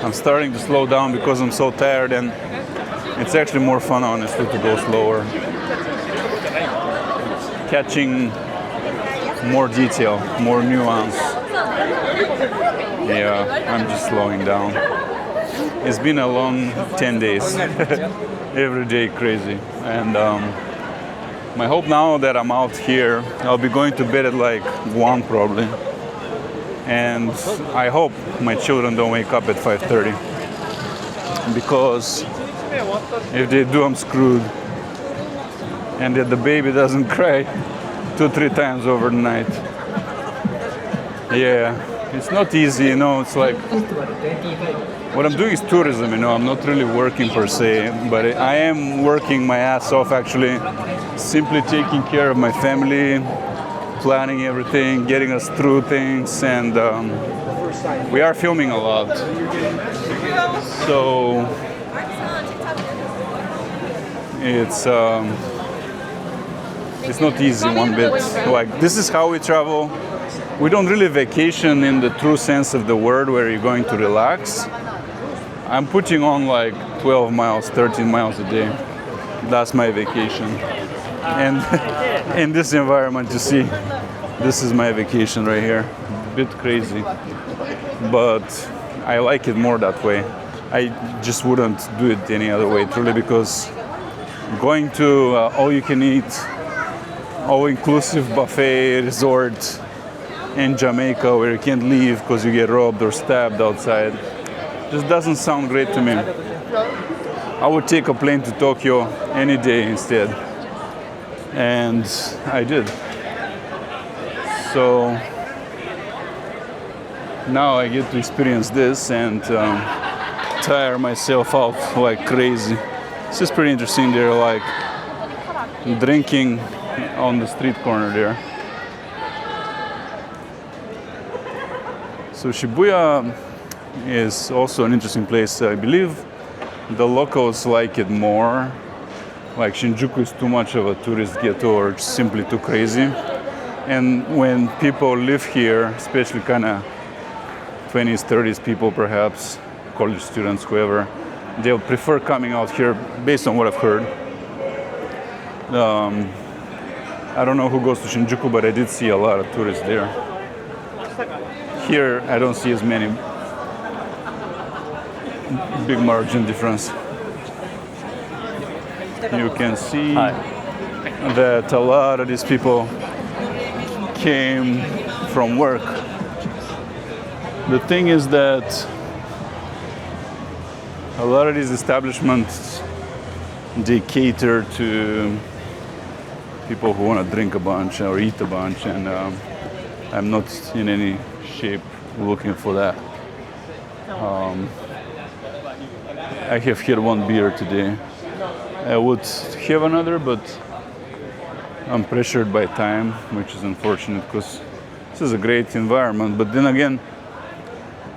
I'm starting to slow down because I'm so tired, and it's actually more fun, honestly, to go slower. Catching more detail, more nuance. Yeah, I'm just slowing down. It's been a long 10 days. Every day crazy. And my hope now that I'm out here, I'll be going to bed at like 1 probably. And I hope my children don't wake up at 5:30. Because if they do, I'm screwed. And that the baby doesn't cry 2-3 times overnight. Yeah, it's not easy, you know. It's like what I'm doing is tourism, you know. I'm not really working per se, but I am working my ass off actually, simply taking care of my family, planning everything, getting us through things, and we are filming a lot. So it's not easy one bit. Like, this is how we travel. We don't really vacation in the true sense of the word, where you're going to relax. I'm putting on like 12 miles, 13 miles a day. That's my vacation. And in this environment, you see, this is my vacation right here. A bit crazy, but I like it more that way. I just wouldn't do it any other way, truly, because going to all-you-can-eat, all-inclusive buffet resort in Jamaica where you can't leave because you get robbed or stabbed outside just doesn't sound great to me. I would take a plane to Tokyo any day instead. And I did. So now I get to experience this and tire myself out like crazy. This is pretty interesting. They're like drinking on the street corner there. So Shibuya is also an interesting place. I believe the locals like it more. Like Shinjuku is too much of a tourist ghetto or simply too crazy. And when people live here, especially kind of 20s, 30s people perhaps, college students, whoever, they'll prefer coming out here based on what I've heard. I don't know who goes to Shinjuku, but I did see a lot of tourists there. Here, I don't see as many. Big margin difference. You can see that a lot of these people came from work. The thing is that a lot of these establishments, they cater to people who want to drink a bunch or eat a bunch, and I'm not in any shape looking for that. I have had 1 beer today. I would have another, but I'm pressured by time, which is unfortunate because this is a great environment. But then again,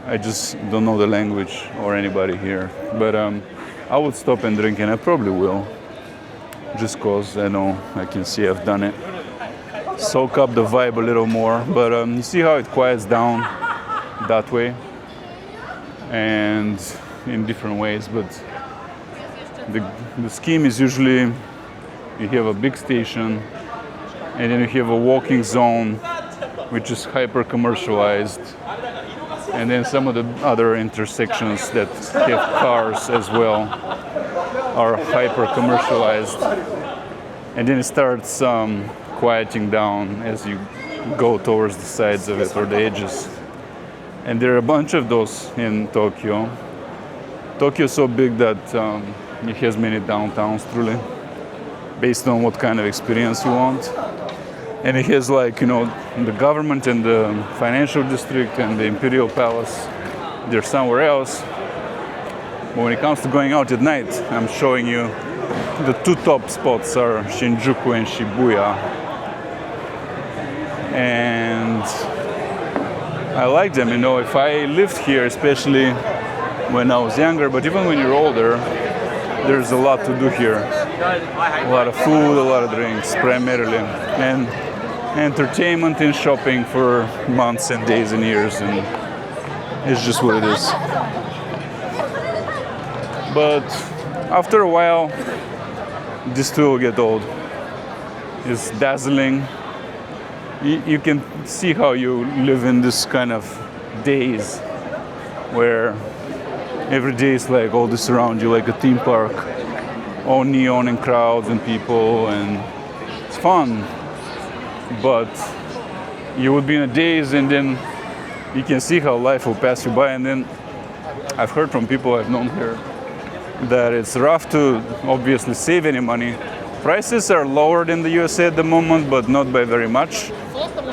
I just don't know the language or anybody here. But I would stop and drink, and I probably will, just because I know I can see I've done it. Soak up the vibe a little more. But you see how it quiets down that way, and in different ways. But the scheme is usually you have a big station, and then you have a walking zone, which is hyper commercialized, and then some of the other intersections that have cars as well are hyper commercialized, and then it starts quieting down as you go towards the sides of it or the edges. And there are a bunch of those in Tokyo. Tokyo is so big that it has many downtowns, truly, based on what kind of experience you want. And it has, like, you know, the government and the financial district and the Imperial Palace, they're somewhere else. But when it comes to going out at night, I'm showing you the 2 top spots are Shinjuku and Shibuya. And I like them, you know. If I lived here, especially when I was younger, but even when you're older, there's a lot to do here. A lot of food, a lot of drinks, primarily. And entertainment and shopping for months and days and years, and it's just what it is. But after a while, this too will get old. It's dazzling. You can see how you live in this kind of daze where every day is like all this around you, like a theme park, all neon and crowds and people, and it's fun. But you would be in a daze, and then you can see how life will pass you by. And then I've heard from people I've known here that it's rough to obviously save any money. Prices are lower than the USA at the moment, but not by very much,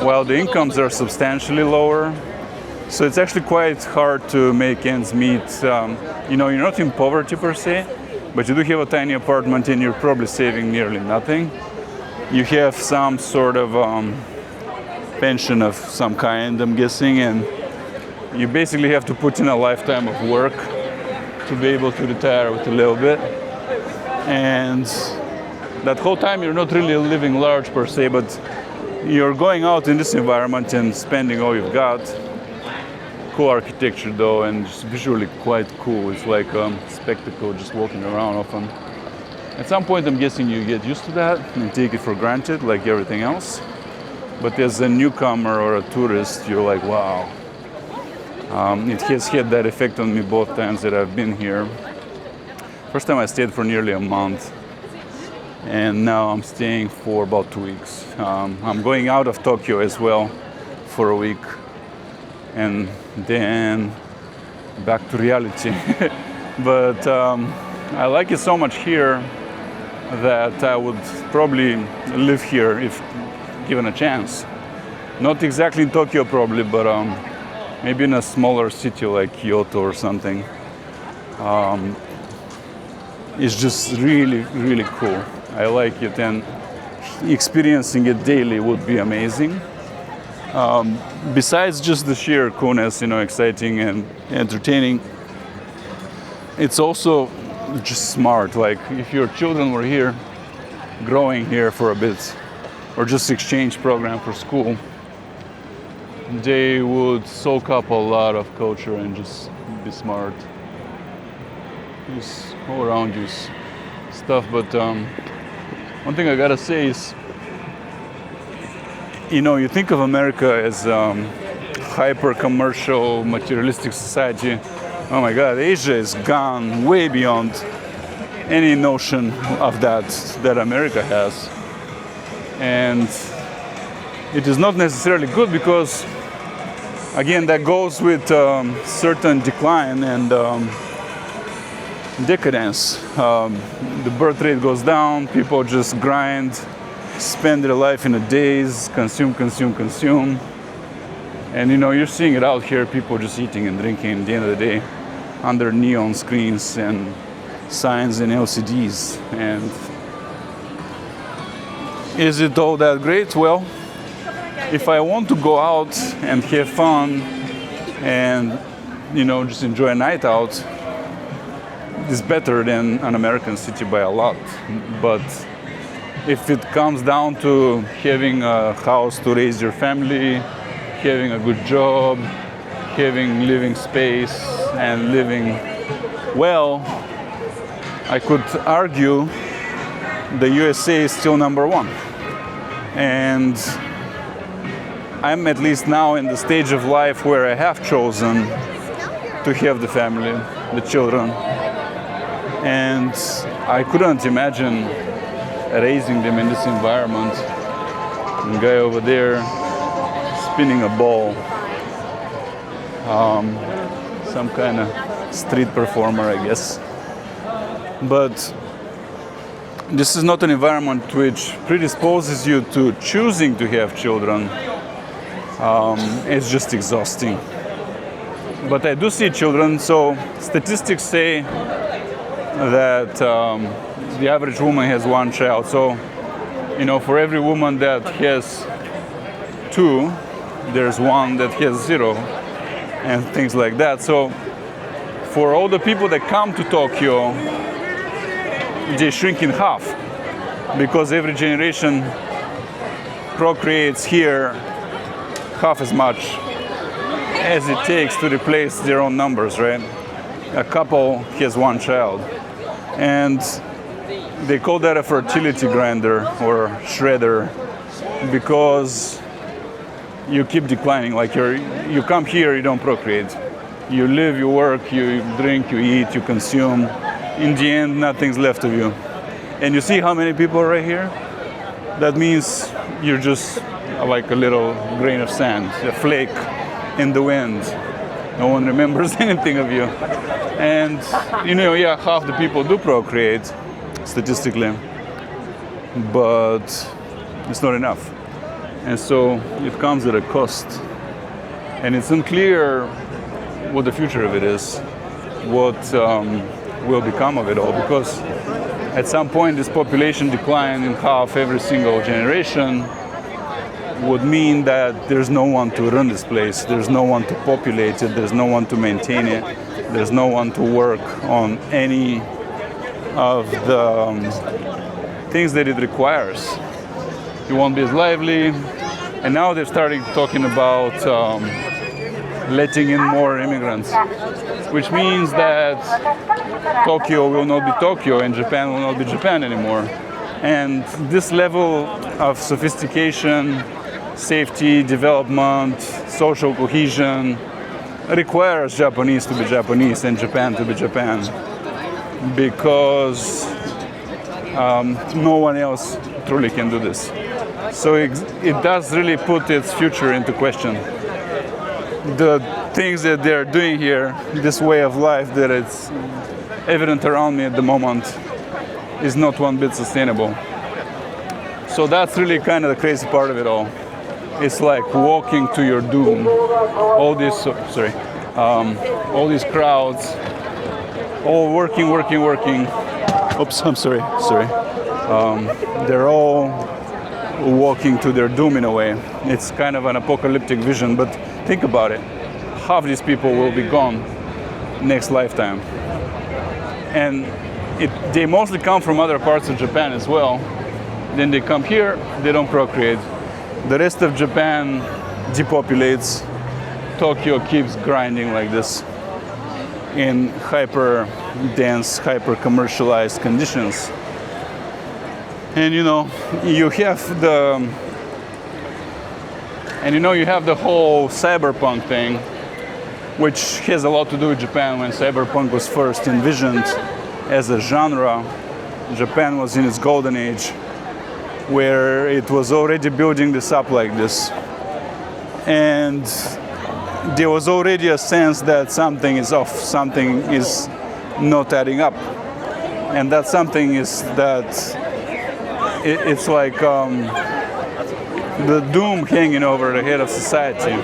while the incomes are substantially lower. So it's actually quite hard to make ends meet. You're not in poverty per se, but you do have a tiny apartment and you're probably saving nearly nothing. You have some sort of pension of some kind, I'm guessing, and you basically have to put in a lifetime of work to be able to retire with a little bit. And that whole time you're not really living large per se, but you're going out in this environment and spending all you've got. Cool architecture though, and just visually quite cool. It's like a spectacle just walking around often. At some point I'm guessing you get used to that and take it for granted like everything else. But as a newcomer or a tourist, you're like, wow. It has had that effect on me both times that I've been here. First time I stayed for nearly a month, and now I'm staying for about 2 weeks. I'm going out of Tokyo as well for a week, and then back to reality. But I like it so much here that I would probably live here if given a chance. Not exactly in Tokyo probably, but maybe in a smaller city like Kyoto or something. It's just really, really cool. I like it, and experiencing it daily would be amazing. Besides just the sheer coolness, exciting and entertaining, it's also just smart. Like if your children were here, growing here for a bit, or just exchange program for school, they would soak up a lot of culture and just be smart. Just all around you stuff. But one thing I gotta say is, you think of America as hyper-commercial, materialistic society. Oh my God, Asia is gone way beyond any notion of that America has. And it is not necessarily good because, again, that goes with certain decline and decadence. The birth rate goes down, people just grind, spend their life in a daze, consume. And you're seeing it out here, people just eating and drinking at the end of the day under neon screens and signs and LCDs. And is it all that great? Well, if I want to go out and have fun and just enjoy a night out, it's better than an American city by a lot. But if it comes down to having a house to raise your family, having a good job, having living space and living well, I could argue the USA is still number one. And I'm at least now in the stage of life where I have chosen to have the family, the children. And I couldn't imagine raising them in this environment. The guy over there spinning a ball. Some kind of street performer, I guess. But this is not an environment which predisposes you to choosing to have children. It's just exhausting. But I do see children, so statistics say that the average woman has one child. So, for every woman that has two, there's one that has zero, and things like that. So, for all the people that come to Tokyo, they shrink in half because every generation procreates here half as much as it takes to replace their own numbers, right? a couple has one child. And they call that a fertility grinder or shredder because you keep declining. Like you come here, you don't procreate. You live, you work, you drink, you eat, you consume. In the end, nothing's left of you. And you see how many people are right here? That means you're just like a little grain of sand, a flake in the wind. No one remembers anything of you. And yeah, half the people do procreate, statistically, but it's not enough. And so it comes at a cost. And it's unclear what the future of it is, what will become of it all, because at some point this population decline in half every single generation would mean that there's no one to run this place, there's no one to populate it, there's no one to maintain it, there's no one to work on any of the things that it requires. You won't be as lively. And now they're starting talking about letting in more immigrants, which means that Tokyo will not be Tokyo and Japan will not be Japan anymore. And this level of sophistication, safety, development, social cohesion requires Japanese to be Japanese and Japan to be Japan, because no one else truly can do this. So it does really put its future into question. The things that they're doing here, this way of life that it's evident around me at the moment, is not one bit sustainable. So that's really kind of the crazy part of it all. It's like walking to your doom. All these crowds, all working. Oops, I'm sorry. They're all walking to their doom in a way. It's kind of an apocalyptic vision, but think about it. Half these people will be gone next lifetime. And they mostly come from other parts of Japan as well. Then they come here, they don't procreate. The rest of Japan depopulates. Tokyo keeps grinding like this in hyper dense, hyper commercialized conditions. And you have the whole cyberpunk thing, which has a lot to do with Japan. When cyberpunk was first envisioned as a genre, Japan was in its golden age, where it was already building this up like this. And there was already a sense that something is off, something is not adding up. And that something is that it's like the doom hanging over the head of society.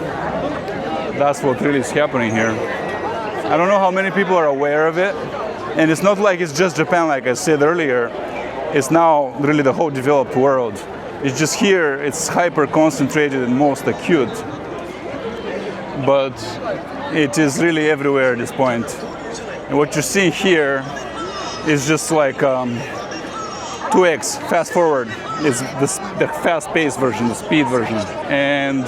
That's what really is happening here. I don't know how many people are aware of it. And it's not like it's just Japan, like I said earlier. It's now really the whole developed world. It's just here, it's hyper concentrated and most acute. But it is really everywhere at this point. And what you're seeing here is just like 2x, fast forward, is the fast-paced version, the speed version. And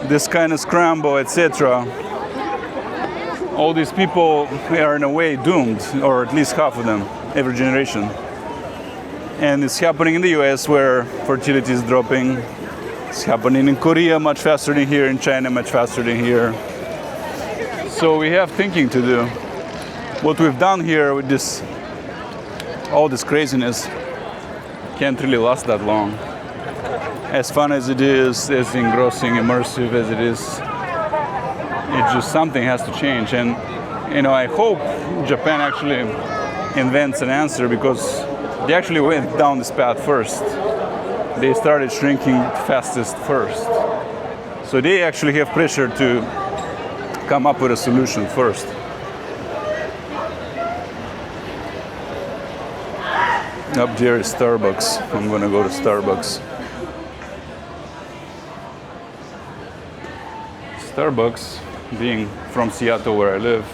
this kind of scramble, etc. All these people are in a way doomed, or at least half of them, every generation. And it's happening in the US where fertility is dropping. It's happening in Korea much faster than here, in China much faster than here. So we have thinking to do. What we've done here with all this craziness can't really last that long. As fun as it is, as engrossing, immersive as it is, it's just something has to change. And I hope Japan actually invents an answer, because they actually went down this path first. They started shrinking fastest first. So they actually have pressure to come up with a solution first. Up there is Starbucks. I'm gonna go to Starbucks. Starbucks, being from Seattle where I live,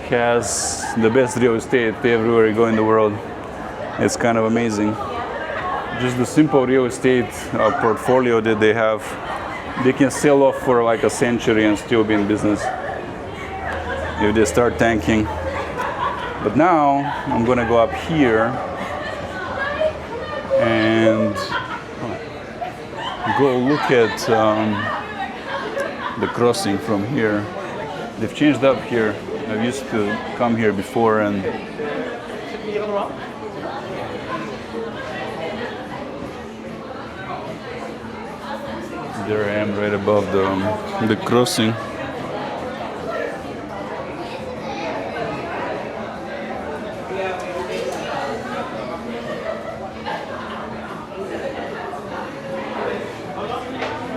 has the best real estate everywhere you go in the world. It's kind of amazing. Just the simple real estate portfolio that they have, they can sell off for like a century and still be in business. if they start tanking. But now I'm gonna go up here and go look at the crossing from here. They've changed up here. I used to come here before, and there I am right above the crossing.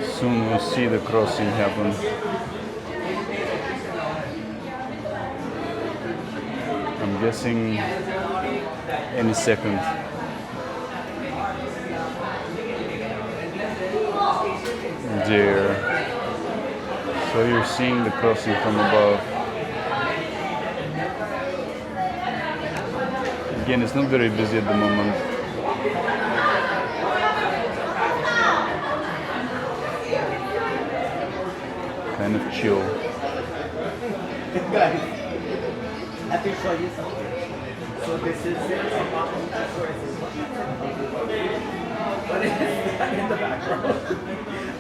Soon we'll see the crossing happen. I'm guessing any second. There. So you're seeing the crossing from above. Again, it's not very busy at the moment. Kind of chill. Guys, I have to show you something. So this is it. But it's in the background.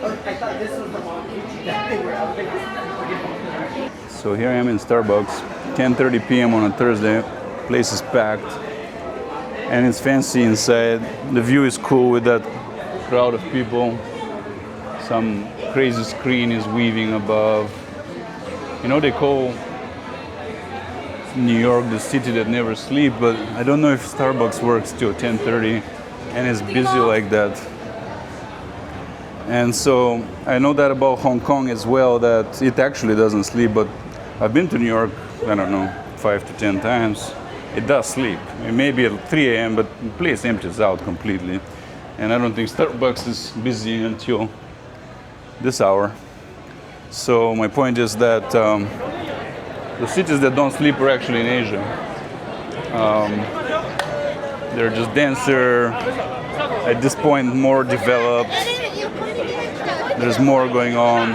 I thought this was the one that they were out there. So here I am in Starbucks, 10:30 p.m. on a Thursday. Place is packed, and it's fancy inside. The view is cool with that crowd of people. Some crazy screen is weaving above. You know, they call New York the city that never sleeps, but I don't know if Starbucks works till 10:30 and it's busy like that. And so I know that about Hong Kong as well, that it actually doesn't sleep, but I've been to New York, I don't know, 5 to 10 times. It does sleep. It may be at 3 a.m., but the place empties out completely. And I don't think Starbucks is busy until this hour. So my point is that the cities that don't sleep are actually in Asia. They're just denser, at this point more developed. There's more going on.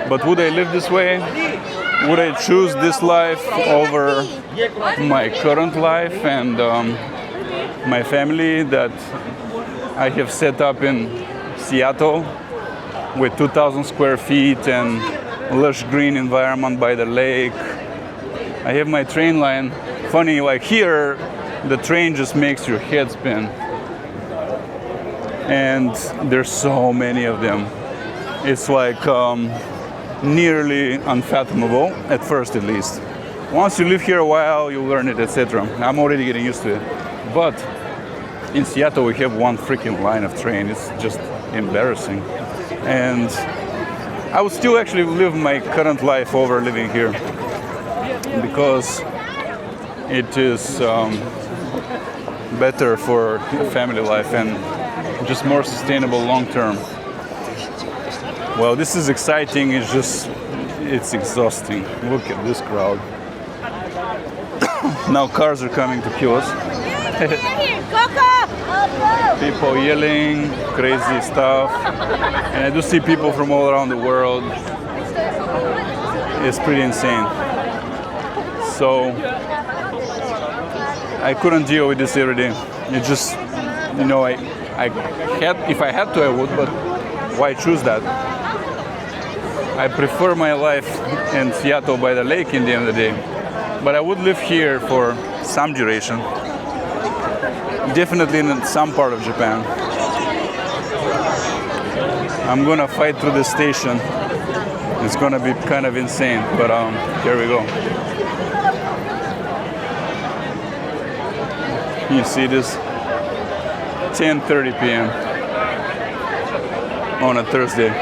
But would I live this way? Would I choose this life over my current life and my family that I have set up in Seattle with 2,000 square feet and lush green environment by the lake? I have my train line. Funny, like here, the train just makes your head spin. And there's so many of them. It's like nearly unfathomable, at first at least. Once you live here a while, you learn it, etc. I'm already getting used to it. But in Seattle, we have one freaking line of train. It's just embarrassing. And I would still actually live my current life over living here, because it is better for family life and just more sustainable long term. Well, this is exciting, it's exhausting. Look at this crowd. Now cars are coming to kill us. People yelling, crazy stuff. And I do see people from all around the world. It's pretty insane. So I couldn't deal with this every day. It just, you know, if I had to, I would, but why choose that? I prefer my life in Seattle by the lake in the end of the day. But I would live here for some duration. Definitely in some part of Japan. I'm gonna fight through this station. It's gonna be kind of insane, but here we go. You see this? 10:30 p.m. on a Thursday.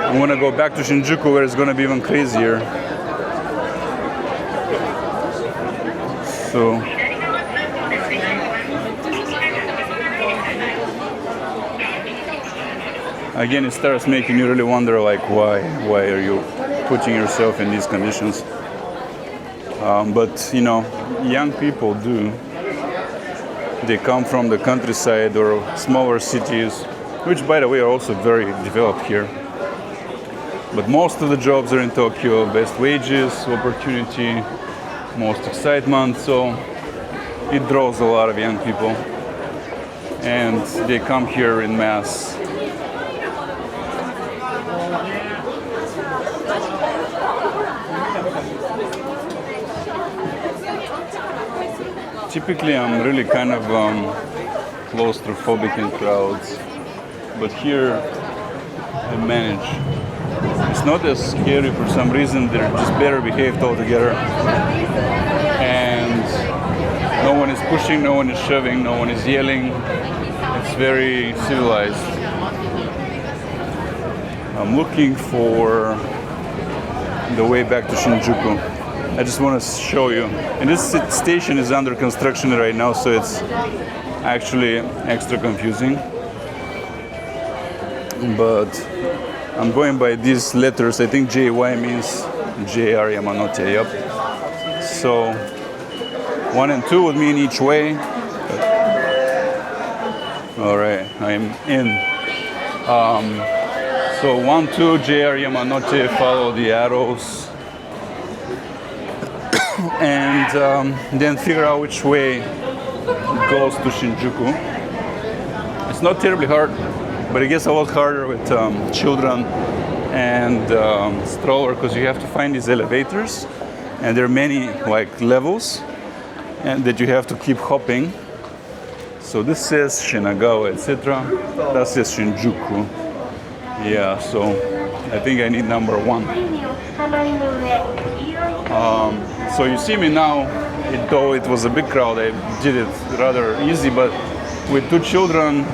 I'm gonna go back to Shinjuku where it's gonna be even crazier. So again, it starts making you really wonder, like, why are you putting yourself in these conditions? But you know, young people do. They come from the countryside or smaller cities which by the way are also very developed here. But most of the jobs are in Tokyo, best wages, opportunity, most excitement, so it draws a lot of young people and they come here in mass. Typically I'm really kind of claustrophobic in crowds, but here I manage. It's not as scary for some reason, they're just better behaved altogether. And no one is pushing, no one is shoving, no one is yelling. It's very civilized. I'm looking for the way back to Shinjuku. I just want to show you. And this station is under construction right now, so it's actually extra confusing. But I'm going by these letters. I think JY means JR Yamanote, yep. So 1 and 2 would mean each way. All right, I'm in. So 1, 2, JR Yamanote, follow the arrows. And then figure out which way goes to Shinjuku. It's not terribly hard, but it gets a lot harder with children and stroller, because you have to find these elevators, and there are many like levels, and that you have to keep hopping. So this says Shinagawa, etc. That says Shinjuku. Yeah, so I think I need number 1. So you see me now, though it was a big crowd, I did it rather easy, but with 2 children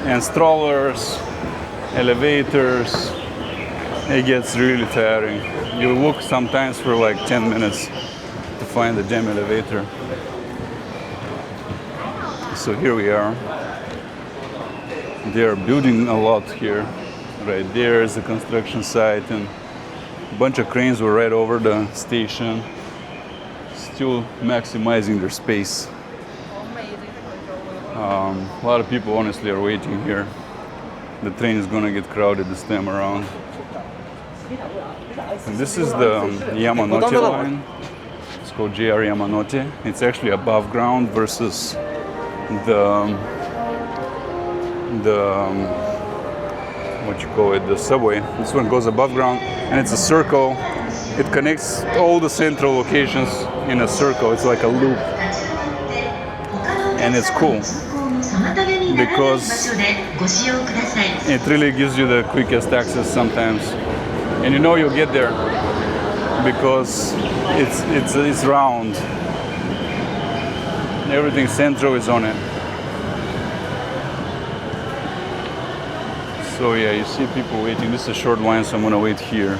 and strollers, elevators, it gets really tiring. You look sometimes for like 10 minutes to find the damn elevator. So here we are. They are building a lot here. Right there is the construction site, and a bunch of cranes were right over the station, still maximizing their space. A lot of people honestly are waiting here. The train is gonna get crowded this time around. And this is the Yamanote line. It's called JR Yamanote. It's actually above ground versus the what you call it, the subway. This one goes above ground, and it's a circle. It connects all the central locations in a circle. It's like a loop, and it's cool because it really gives you the quickest access sometimes, and you know you'll get there because it's round. Everything central is on it. So yeah, you see people waiting. This is a short line, so I'm gonna wait here.